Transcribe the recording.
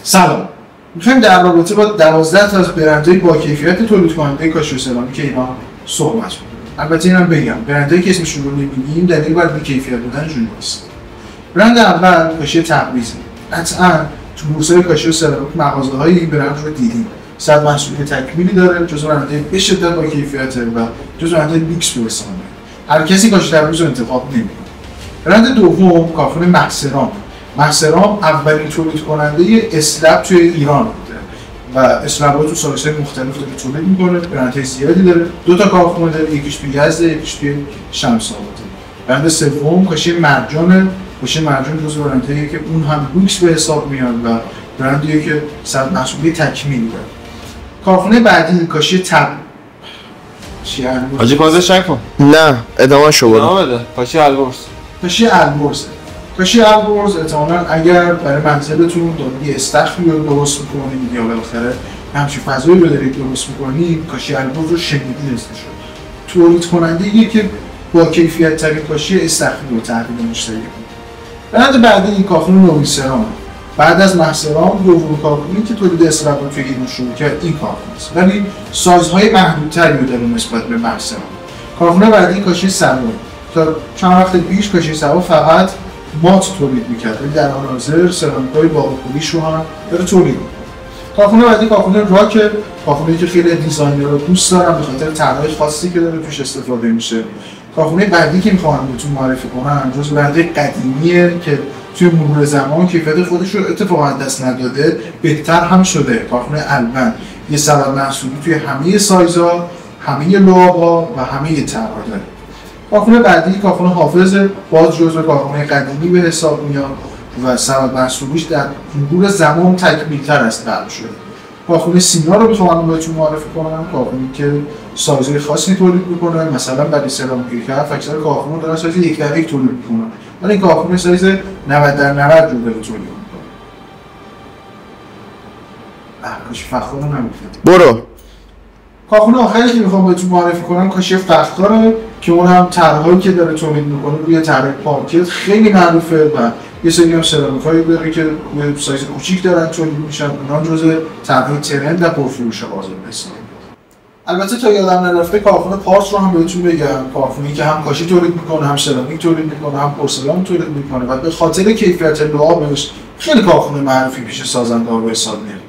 سلام. میخوایم در رابطه با 12 تا از برندهای با کیفیت تولید کننده کاشی و سرامیک ایران صحبت کنیم. البته اینم بگم برندهایی که اسمشون رو نمیگیم دلیل بر بی‌کیفیت بودنشون نیست. برند اول کاشی تبریزه. قطعاً تو بورس‌های کاشی و سرامیک مغازه‌های این برند رو دیدیم. صد محصول تکمیلی داره، جزو برندهای به شدت با کیفیته و جزو برندهای لیکس به حساب میاد. هر کسی کاشی تبریز رو انتخاب نمی‌کنه. برند دوم کارخانه محسرام. محسرام اولین تولید کننده اسلب توی ایران بوده و اسلب‌ها تو سایزهای مختلف داره تولید می‌کنه. برندهای زیادی داره. دو تا کارخونه داره، یکیش توی یزد، یکیش توی شمس آباده. برند سوم کاشی مرجان. کاشی مرجان جزو برندهاییه که اون هم لوکس به حساب میاد و برندیه که صد محصولی تکمیلی داره. کارخونه بعدی کاشی حاجی پازش نکن. نه ادامه شو برو. ادامه بده. کاشی البرز. کاشی البرز. کاشی البرز احتمالاً اگر برای منزلتون دارید استخری رو درست می‌کنید یا بالاخره همچین فضایی رو دارید درست می‌کنید، کاشی البرز رو شنیدید اسمش رو. تولید کننده‌ایه که با کیفیت ترین کاشی استخری رو تحویل مشتری میده. برند بعدی این کارخونه نوین سرام. بعد از محسرام دومین کارخونه‌ای که تولید اسلب رو توی ایران شروع کرد این کارخونه است، ولی سایزهای محدودتری رو داره نسبت به محسرام. کارخونه بعدی کاشی سبا. تا چند وقت پیش کاشی سبا فقط مات تولید می‌کرد، ولی در حال حاضر سرامیک‌های باقی‌پولیش رو هم داره تولید می‌کنه. کارخونه بعدی کارخونه راک، کارخونه‌ای که خیلی دیزاینرها دوست دارن به خاطر طرح‌های خاصی که داره توش استفاده میشه. کارخونه بعدی که می‌خوام بهتون معرفی کنم جزو برندهای قدیمیه که توی مرور زمان کیفیت خودش رو اتفاقا دست نداده، بهتر هم شده. کارخونه البن یه سبد محصولی توی همه سایزها، همه لعاب‌ها و همه طرح‌ها داره. کارخونه بعدی کارخونه حافظ، باز جزو کارخونه قدیمی به حساب میاد و سبد محصولیش در مرور زمان تکمیل‌تر از قبل شده. کارخونه سینا رو می‌خوام بهتون معرفی کنم، کارخونه‌ای که سایزهای خاصی تولید می‌کنه، مثلا برای سرامیک کف اکثر کارخونه دارن سایز 1:1 تولید می‌کنن، ولی این کارخونه سایز 90:90 رو داره تولید می‌کنه. کاشی فخار نمی‌گفتم. برو. کارخونه آخری که می‌خوام بهتون معرفی کنم کاشی فخاره که اون هم طرح‌هایی که داره تولید می‌کنه روی طرح پارکت خیلی معروفه و یه سری هم سرامیک‌هایی داره که سایز کوچیک دارن تولید میشن، اونها جزء طرح‌های ترند و پرفروش بازار هستن. البته تا یادم نرفته کارخونه پارس رو هم بهتون بگم، کارخونه‌ای که هم کاشی تولید می‌کنه، هم سرامیک تولید می‌کنه، هم پورسلان تولید می‌کنه و به خاطر کیفیت لعابش خیلی کارخونه معروفی پیش سازنده‌ها به حساب میاد.